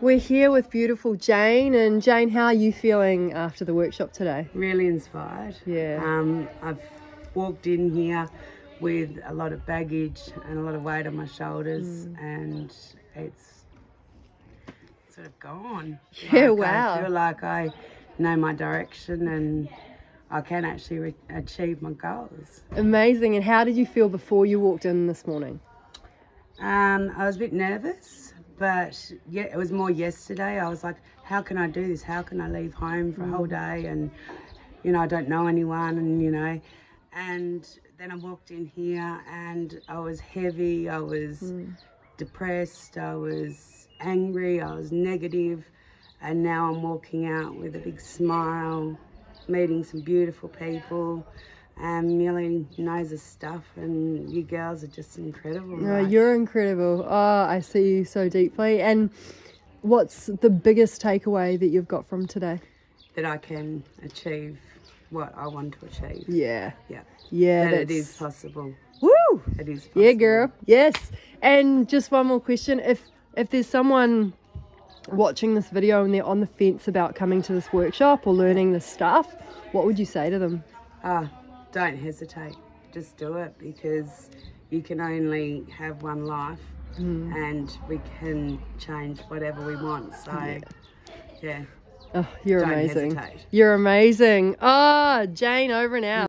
We're here with beautiful Jane. And Jane, how are you feeling after the workshop today? Really inspired. Yeah. I've walked in here with a lot of baggage and a lot of weight on my shoulders, and it's sort of gone. Yeah, Like, wow. I feel like I know my direction and I can actually achieve my goals. Amazing. And how did you feel before you walked in this morning? I was a bit nervous, but yeah, it was more yesterday. I was like, how can I do this? How can I leave home for a whole day and, you know, I don't know anyone and, you know, and then I walked in here and I was heavy, I was depressed, I was angry, I was negative, and now I'm walking out with a big smile, meeting some beautiful people. Millie knows her stuff, and you girls are just incredible. No, Like, you're incredible. Oh, I see you so deeply. And what's the biggest takeaway that you've got from today? that I can achieve what I want to achieve. Yeah. Yeah. Yeah. That it is possible. Woo! It is possible. Yeah, girl. Yes. And just one more question. If there's someone watching this video and they're on the fence about coming to this workshop or learning this stuff, what would you say to them? Don't hesitate. Just do it, because you can only have one life and we can change whatever we want. So, yeah. Oh, you're Don't amazing. hesitate. You're amazing. Ah, Jane, over and out.